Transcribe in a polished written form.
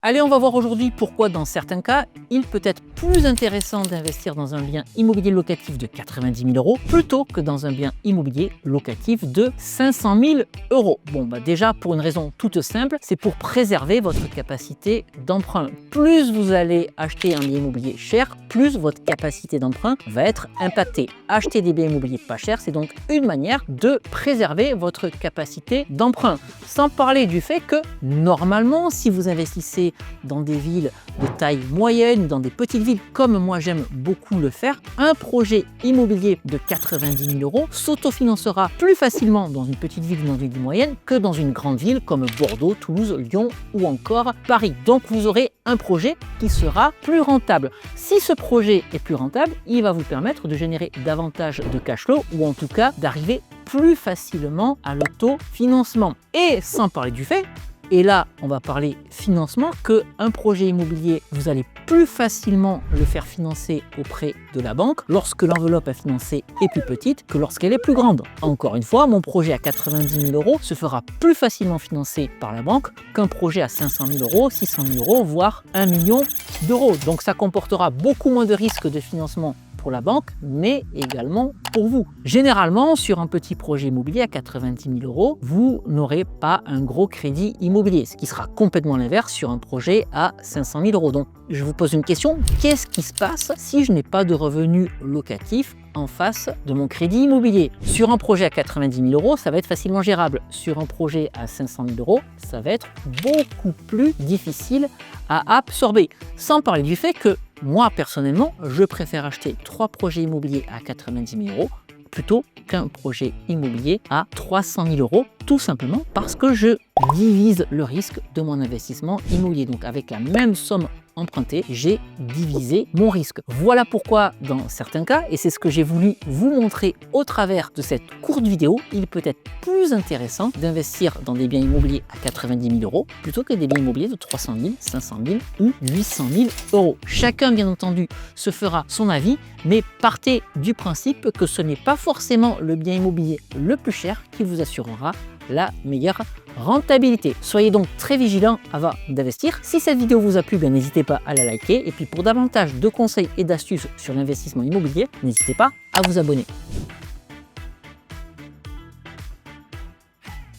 Allez, on va voir aujourd'hui pourquoi dans certains cas, il peut être plus intéressant d'investir dans un bien immobilier locatif de 90 000 euros plutôt que dans un bien immobilier locatif de 500 000 euros. Bon, déjà, pour une raison toute simple, c'est pour préserver votre capacité d'emprunt. Plus vous allez acheter un bien immobilier cher, plus votre capacité d'emprunt va être impactée. Acheter des biens immobiliers pas chers, c'est donc une manière de préserver votre capacité d'emprunt. Sans parler du fait que, normalement, si vous investissez dans des villes de taille moyenne, dans des petites villes comme moi j'aime beaucoup le faire, un projet immobilier de 90 000 euros s'autofinancera plus facilement dans une petite ville ou dans une ville moyenne que dans une grande ville comme Bordeaux, Toulouse, Lyon ou encore Paris. Donc vous aurez un projet qui sera plus rentable. Si ce projet est plus rentable, il va vous permettre de générer davantage de cash flow ou en tout cas d'arriver plus facilement à l'autofinancement. Et sans parler du fait, et là, on va parler financement, qu'un projet immobilier, vous allez plus facilement le faire financer auprès de la banque lorsque l'enveloppe à financer est plus petite que lorsqu'elle est plus grande. Encore une fois, mon projet à 90 000 euros se fera plus facilement financer par la banque qu'un projet à 500 000 euros, 600 000 euros, voire 1 million d'euros. Donc ça comportera beaucoup moins de risques de financement pour la banque, mais également pour vous. Généralement, sur un petit projet immobilier à 90 000 euros, vous n'aurez pas un gros crédit immobilier, ce qui sera complètement l'inverse sur un projet à 500 000 euros. Donc, je vous pose une question, qu'est-ce qui se passe si je n'ai pas de revenus locatifs en face de mon crédit immobilier? Sur un projet à 90 000 euros, ça va être facilement gérable. Sur un projet à 500 000 euros, ça va être beaucoup plus difficile à absorber. Sans parler du fait que moi, personnellement, je préfère acheter 3 projets immobiliers à 90 000 euros plutôt qu'un projet immobilier à 300 000 euros, tout simplement parce que je divise le risque de mon investissement immobilier. Donc, avec la même somme empruntée, j'ai divisé mon risque. Voilà pourquoi, dans certains cas, et c'est ce que j'ai voulu vous montrer au travers de cette courte vidéo, il peut être plus intéressant d'investir dans des biens immobiliers à 90 000 euros plutôt que des biens immobiliers de 300 000, 500 000 ou 800 000 euros. Chacun, bien entendu, se fera son avis, mais partez du principe que ce n'est pas forcément le bien immobilier le plus cher qui vous assurera la meilleure rentabilité. Soyez donc très vigilants avant d'investir. Si cette vidéo vous a plu, n'hésitez pas à la liker. Et puis pour davantage de conseils et d'astuces sur l'investissement immobilier, n'hésitez pas à vous abonner.